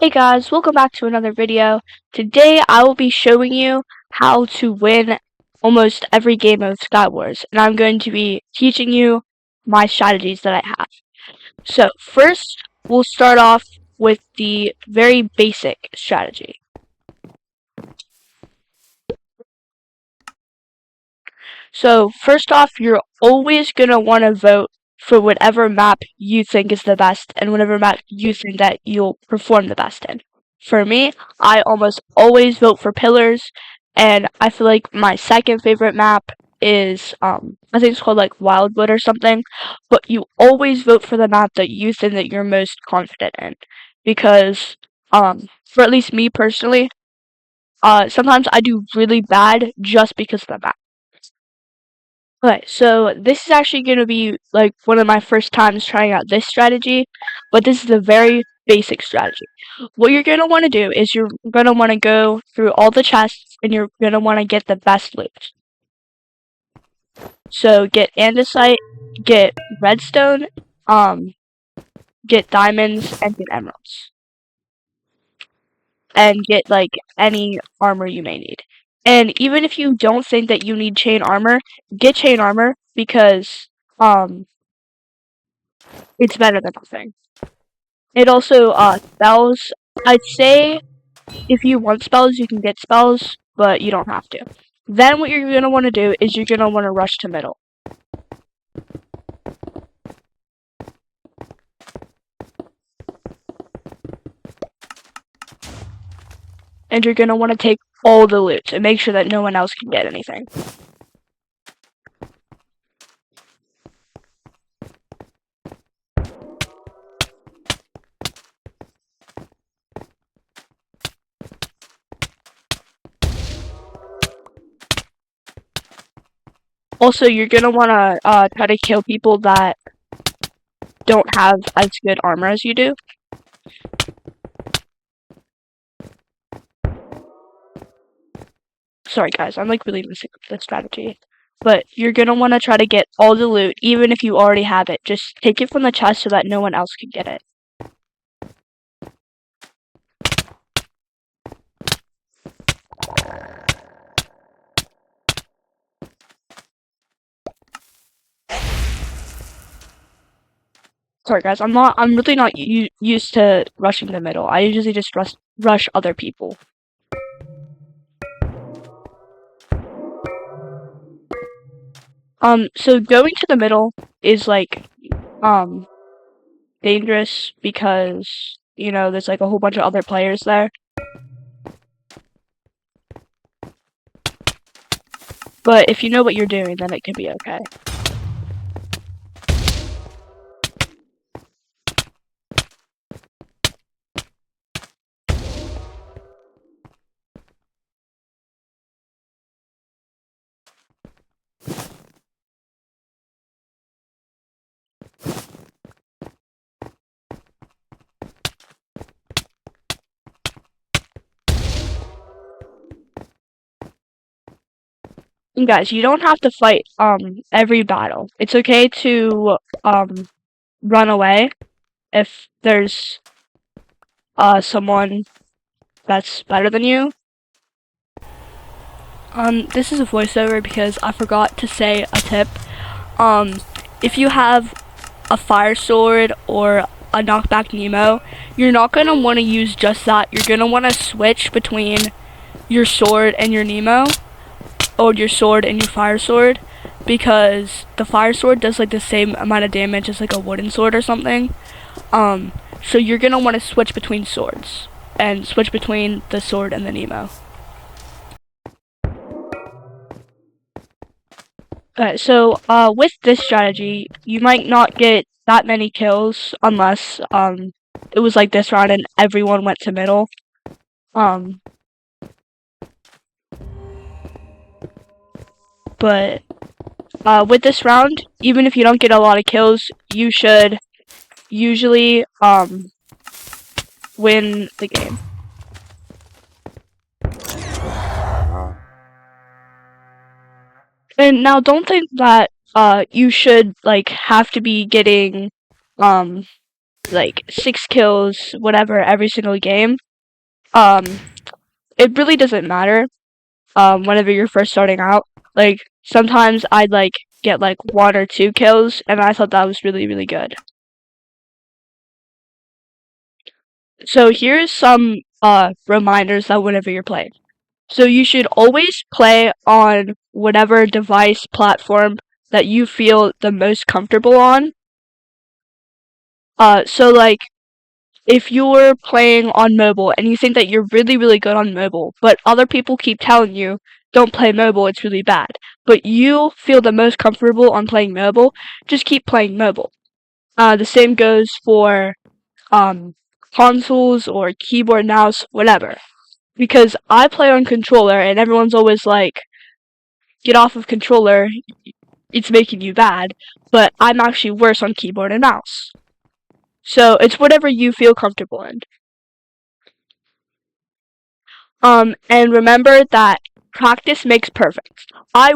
Hey guys, welcome back to another video. Today I will be showing you how to win almost every game of Skywars, and I'm going to be teaching you my strategies that I have. So first, we'll start off with the very basic strategy. So first off, you're always going to want to vote for whatever map you think is the best and whatever map you think that you'll perform the best in. For me, I almost always vote for pillars, and I feel like my second favorite map is I think it's called like Wildwood or something. But you always vote for the map that you think that you're most confident in, because for at least me personally, sometimes I do really bad just because of the map. Okay, so this is actually going to be like one of my first times trying out this strategy, but this is a very basic strategy. What you're going to want to do is you're going to want to go through all the chests and you're going to want to get the best loot. So get andesite, get redstone, get diamonds, and get emeralds. And get like any armor you may need. And even if you don't think that you need chain armor, get chain armor because it's better than nothing. It also, spells. I'd say if you want spells, you can get spells, but you don't have to. Then what you're going to want to do is you're going to want to rush to middle. And you're going to want to take all the loot and make sure that no one else can get anything. Also, you're going to want to try to kill people that don't have as good armor as you do. Sorry guys, I'm like really messing up the strategy. But you're gonna want to try to get all the loot, even if you already have it. Just take it from the chest so that no one else can get it. Sorry guys, I'm really not used to rushing the middle. I usually just rush other people. So going to the middle is like, dangerous because, you know, there's like a whole bunch of other players there. But if you know what you're doing, then it can be okay. And guys, you don't have to fight every battle. It's okay to run away if there's someone that's better than you. This is a voiceover because I forgot to say a tip. If you have a fire sword or a knockback Nemo, you're not gonna want to use just that. You're gonna want to switch between your sword and your Nemo, or your sword and your fire sword, because the fire sword does like the same amount of damage as like a wooden sword or something. So you're gonna want to switch between swords and switch between the sword and the Nemo. So with this strategy, you might not get that many kills unless it was like this round and everyone went to middle. But with this round, even if you don't get a lot of kills, you should usually win the game. And now don't think that you should like have to be getting like 6 kills, whatever, every single game. It really doesn't matter. Whenever you're first starting out, like sometimes I'd like get like 1 or 2 kills, and I thought that was really, really good. So here's some reminders that whenever you're playing. So you should always play on whatever device platform that you feel the most comfortable on. So like if you're playing on mobile and you think that you're really, really good on mobile, but other people keep telling you don't play mobile, it's really bad, but you feel the most comfortable on playing mobile, just keep playing mobile. The same goes for consoles or keyboard, mouse, whatever. Because I play on controller and everyone's always like, get off of controller, it's making you bad, but I'm actually worse on keyboard and mouse. So it's whatever you feel comfortable in. And remember that practice makes perfect. I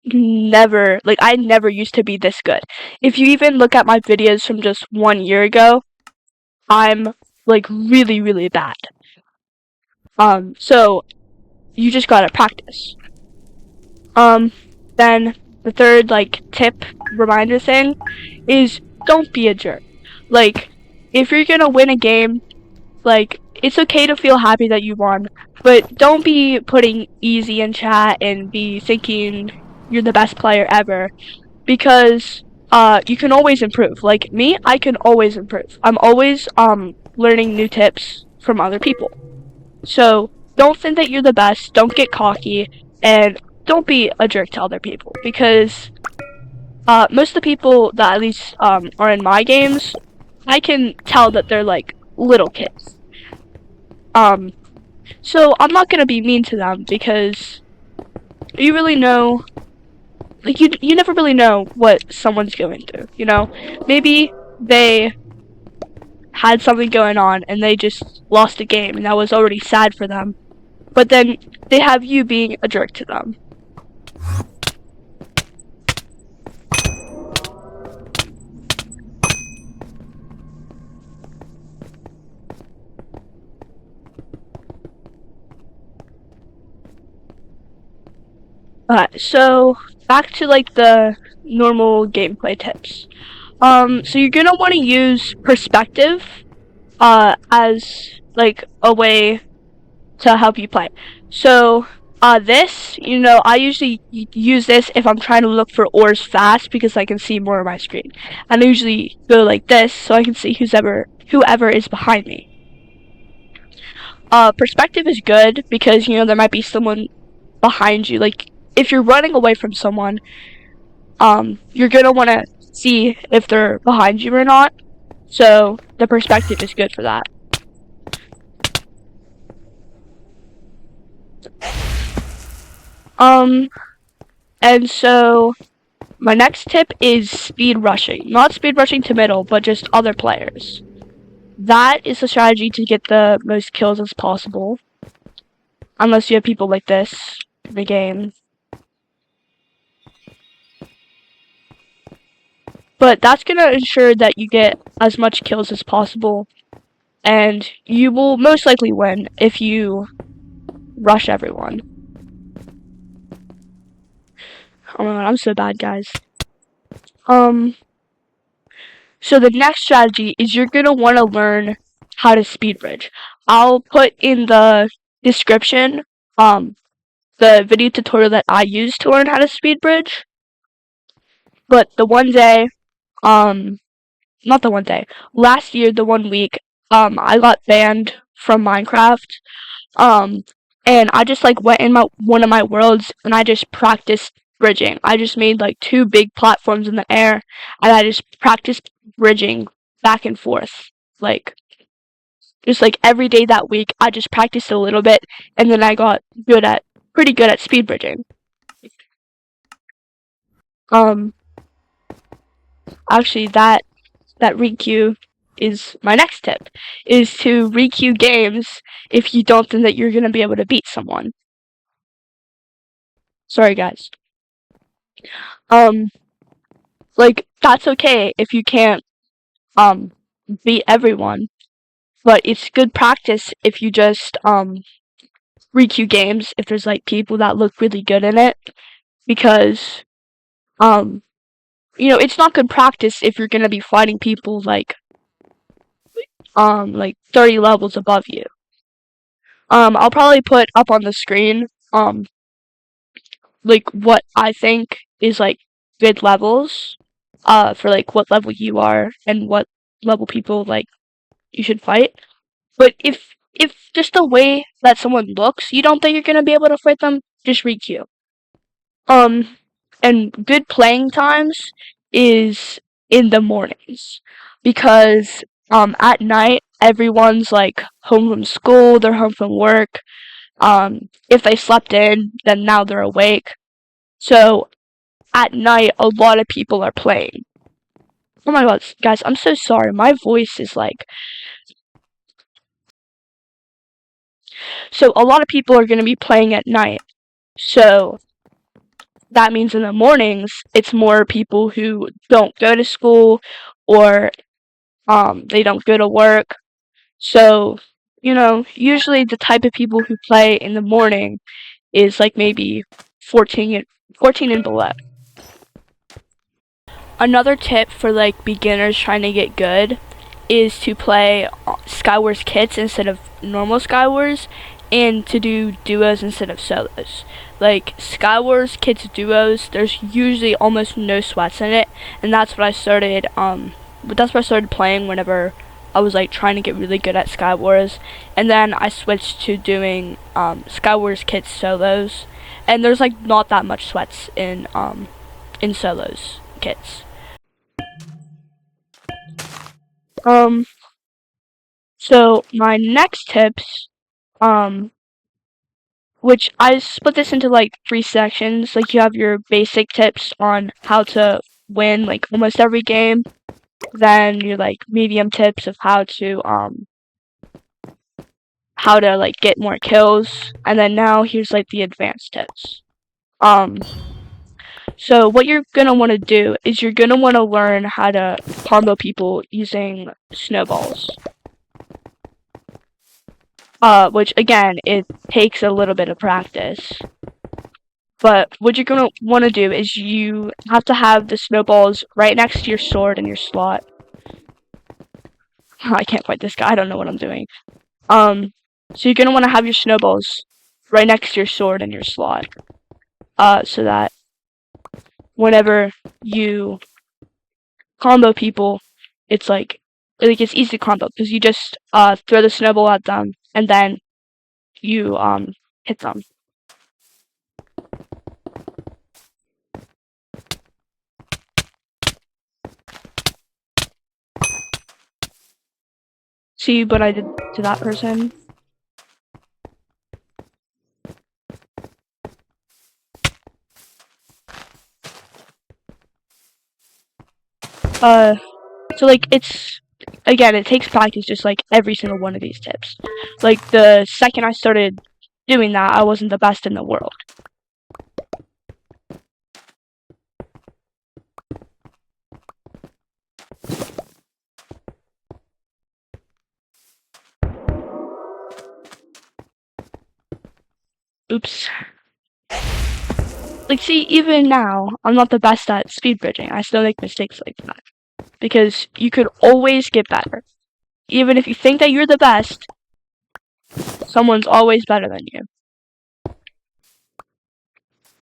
never used to be this good. If you even look at my videos from just 1 year ago, I'm like really, really bad. So you just gotta practice. Then the third like tip reminder thing is don't be a jerk. Like if you're gonna win a game, like it's okay to feel happy that you won, but don't be putting easy in chat and be thinking you're the best player ever, because you can always improve. Like me, I can always improve. I'm always learning new tips from other people. So don't think that you're the best, don't get cocky, and don't be a jerk to other people, because most of the people that at least are in my games, I can tell that they're like little kids. So I'm not gonna be mean to them, because you really know, like you never really know what someone's going through, you know? Maybe they had something going on and they just lost a game and that was already sad for them. But then they have you being a jerk to them. So back to like the normal gameplay tips. So you're gonna want to use perspective as like a way to help you play. So this, I usually use this if I'm trying to look for ores fast, because I can see more of my screen. And I usually go like this so I can see whoever is behind me. Perspective is good because there might be someone behind you. Like if you're running away from someone, you're gonna want to see if they're behind you or not. So the perspective is good for that. And so my next tip is speed rushing. Not speed rushing to middle, but just other players. That is the strategy to get the most kills as possible. Unless you have people like this in the game. But that's going to ensure that you get as much kills as possible. And you will most likely win if you rush everyone. Oh my god, I'm so bad, guys. So the next strategy is you're going to want to learn how to speed bridge. I'll put in the description the video tutorial that I used to learn how to speed bridge. But the one day, not the one day, last year, the 1 week, I got banned from Minecraft. And I just like went in one of my worlds and I just practiced bridging. I just made like 2 big platforms in the air and I just practiced bridging back and forth. Like just like every day that week, I just practiced a little bit and then I got pretty good at speed bridging. Actually that requeue is my next tip, is to requeue games if you don't think that you're gonna be able to beat someone. Sorry guys. Like that's okay if you can't beat everyone, but it's good practice if you just requeue games if there's like people that look really good in it, because um it's not good practice if you're gonna be fighting people like 30 levels above you. I'll probably put up on the screen like what I think is like good levels for like what level you are and what level people like you should fight. But if just the way that someone looks, you don't think you're gonna be able to fight them, just requeue. Um, and good playing times is in the mornings, because at night everyone's like home from school, they're home from work. If they slept in, then now they're awake. So at night, a lot of people are playing. Oh my god, guys, I'm so sorry. My voice is like. So a lot of people are going to be playing at night. So that means in the mornings, it's more people who don't go to school or they don't go to work. So, usually the type of people who play in the morning is like maybe 14 and below. Another tip for like beginners trying to get good is to play Skywars kits instead of normal Skywars, and to do duos instead of solos. Like Skywars kits duos, there's usually almost no sweats in it, and that's what I started. That's what I started playing whenever I was like trying to get really good at Skywars, and then I switched to doing Skywars kits solos, and there's like not that much sweats in solos kits. Um, so my next tips, um, which I split this into like 3 sections. Like you have your basic tips on how to win like almost every game. Then your like medium tips of how to like get more kills, and then now here's like the advanced tips. So what you're gonna want to do is you're gonna want to learn how to combo people using snowballs. Which again, it takes a little bit of practice. But what you're gonna want to do is you have to have the snowballs right next to your sword and your slot. I can't fight this guy. I don't know what I'm doing. So you're gonna want to have your snowballs right next to your sword and your slot. So that whenever you combo people, it's it's easy to combo because you just throw the snowball at them and then you hit them. See what I did to that person? So like it takes practice just like every single one of these tips. Like the second I started doing that, I wasn't the best in the world. Oops. Like see, even now, I'm not the best at speed bridging. I still make mistakes like that. Because you could always get better. Even if you think that you're the best, someone's always better than you.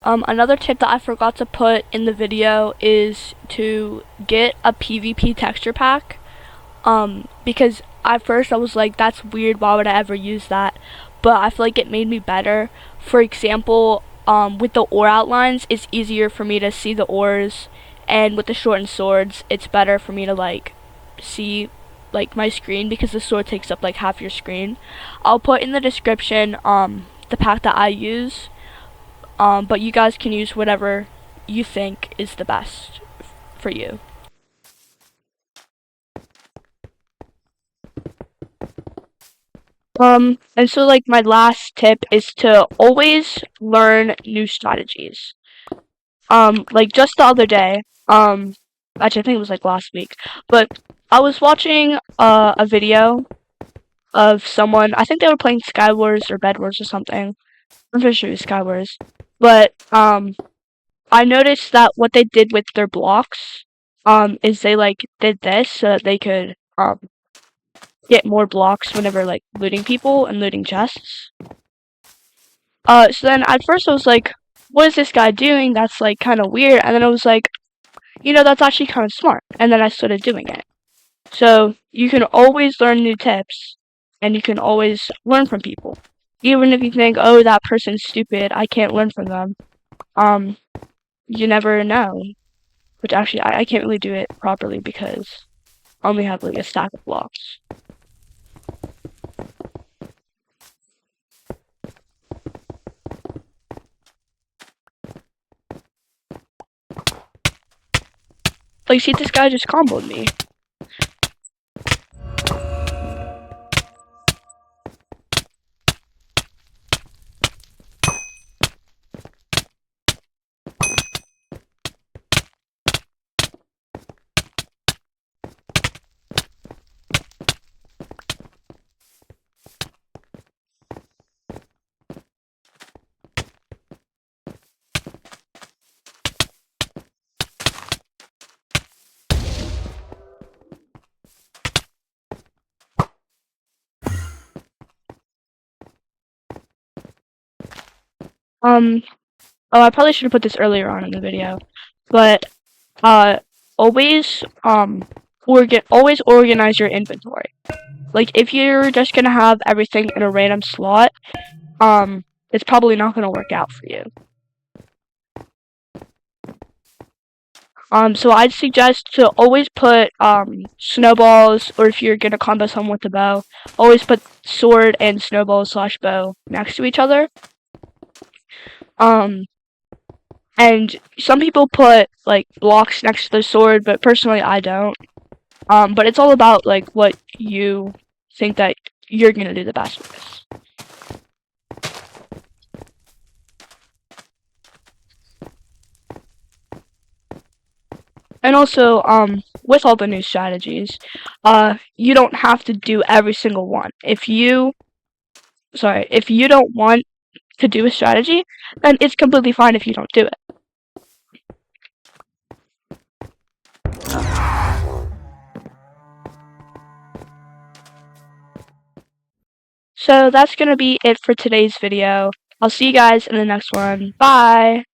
Another tip that I forgot to put in the video is to get a PvP texture pack. Because at first I was like, that's weird, why would I ever use that? But I feel like it made me better. For example, with the ore outlines, it's easier for me to see the ores, and with the shortened swords, it's better for me to like see like my screen because the sword takes up like half your screen. I'll put in the description the pack that I use, but you guys can use whatever you think is the best for you. And so like my last tip is to always learn new strategies. Like just the other day, actually I think it was like last week, but I was watching a video of someone. I think they were playing Skywars or Bed Wars or something. I'm pretty sure it was Skywars. But I noticed that what they did with their blocks is they like did this so that they could get more blocks whenever like looting people and looting chests. So then at first I was like, what is this guy doing? That's like kind of weird. And then I was like, that's actually kind of smart. And then I started doing it. So you can always learn new tips and you can always learn from people. Even if you think, oh, that person's stupid, I can't learn from them. You never know. Which actually, I can't really do it properly because I only have like a stack of blocks. Like, see, this guy just comboed me. Oh, I probably should have put this earlier on in the video, but always always organize your inventory. Like, if you're just gonna have everything in a random slot, it's probably not gonna work out for you. So I'd suggest to always put snowballs, or if you're gonna combo someone with a bow, always put sword and snowball / bow next to each other. And some people put like blocks next to the sword, but personally I don't. But it's all about like what you think that you're gonna do the best with. And also, with all the new strategies, you don't have to do every single one. If you don't want to do a strategy, then it's completely fine if you don't do it. So that's gonna be it for today's video. I'll see you guys in the next one. Bye!